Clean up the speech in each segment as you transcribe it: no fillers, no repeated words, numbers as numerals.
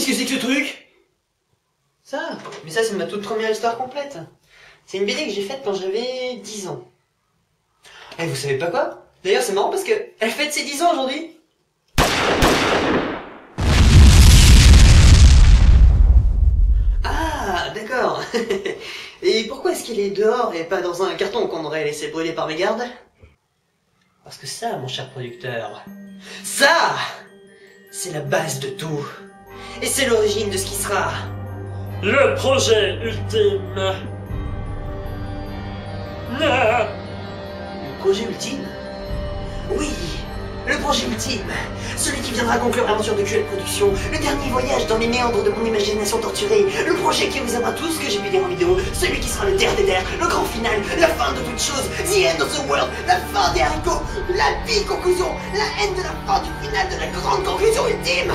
qu'est-ce que c'est que ce truc? Ça? Mais ça, c'est ma toute première histoire complète. C'est une BD que j'ai faite quand j'avais 10 ans. Et vous savez pas quoi? D'ailleurs, c'est marrant parce que elle fête ses 10 ans aujourd'hui. Ah, d'accord. Et pourquoi est-ce qu'il est dehors et pas dans un carton qu'on aurait laissé brûler par mes gardes? Parce que ça, mon cher producteur, ça, c'est la base de tout. Et c'est l'origine de ce qui sera le projet ultime. Le projet ultime? Oui, le projet ultime. Celui qui viendra conclure l'aventure de QL Productions. Le dernier voyage dans les méandres de mon imagination torturée. Le projet qui vous aimera tout ce que j'ai pu dire en vidéo. Celui qui sera le der des der, le grand final, la fin de toute chose. The end of the world, la fin des haricots. La big conclusion, la haine de la fin du final de la grande conclusion ultime.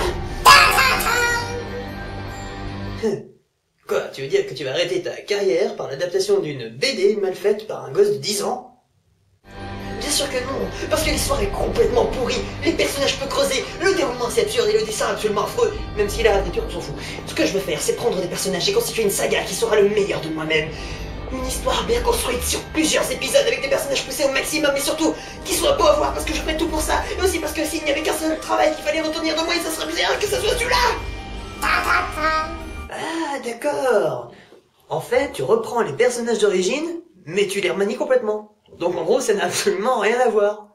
Quoi, tu veux dire que tu vas arrêter ta carrière par l'adaptation d'une BD mal faite par un gosse de 10 ans? Bien sûr que non, parce que l'histoire est complètement pourrie, les personnages peu creusés, le déroulement c'est absurde et le dessin absolument affreux, même si la nature on s'en fout. Ce que je veux faire, c'est prendre des personnages et constituer une saga qui sera le meilleur de moi-même. Une histoire bien construite sur plusieurs épisodes avec des personnages poussés au maximum et surtout qui soit beau à voir parce que je ferai tout pour ça, et aussi parce que s'il n'y avait qu'un seul travail qu'il fallait retenir de moi, ça serait bien que ça soit celui-là. Ah, d'accord. En fait, tu reprends les personnages d'origine, mais tu les remanies complètement. Donc en gros, ça n'a absolument rien à voir.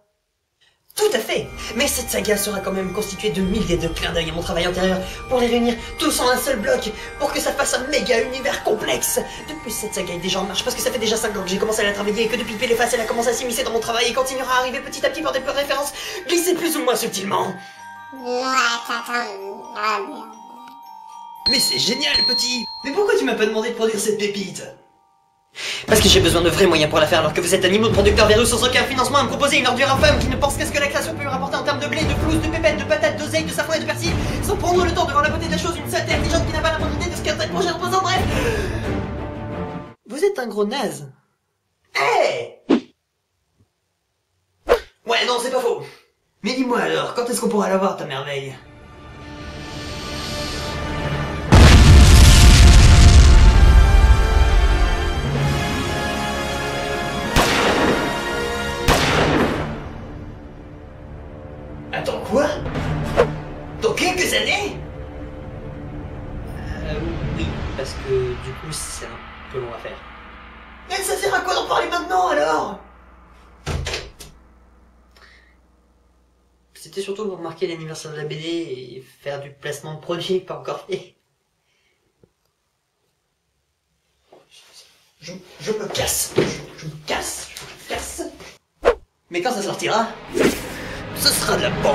Tout à fait. Mais cette saga sera quand même constituée de milliers de clins d'œil à mon travail antérieur pour les réunir tous en un seul bloc, pour que ça fasse un méga univers complexe. De plus, cette saga est déjà en marche parce que ça fait déjà 5 ans que j'ai commencé à la travailler et que depuis Péléface, elle a commencé à s'immiscer dans mon travail et continuera à arriver petit à petit par des références glissées plus ou moins subtilement. Mais c'est génial, petit! Mais pourquoi tu m'as pas demandé de produire cette pépite? Parce que j'ai besoin de vrais moyens pour la faire alors que vous êtes un immonde producteur véreux sans aucun financement à me proposer une ordure infâme qui ne pense qu'à ce que la création peut lui rapporter en termes de blé, de flouze, de pépettes, de patates, d'oseille, de safran et de persil, sans prendre le temps de voir la beauté de la chose, une saleté intelligente qui n'a pas la moindre idée de ce qu'un tel projet représente, bref! Vous êtes un gros naze. Hey! Ouais, non, c'est pas faux. Mais dis-moi alors, quand est-ce qu'on pourra la voir, ta merveille? Attends, quoi? Dans quelques années? Oui, parce que du coup c'est un peu long à faire. Mais ça sert à quoi d'en parler maintenant alors? C'était surtout pour marquer l'anniversaire de la BD et faire du placement de produit pas encore fait. Je me casse, je me casse. Mais quand ça sortira, ce sera de la bombe.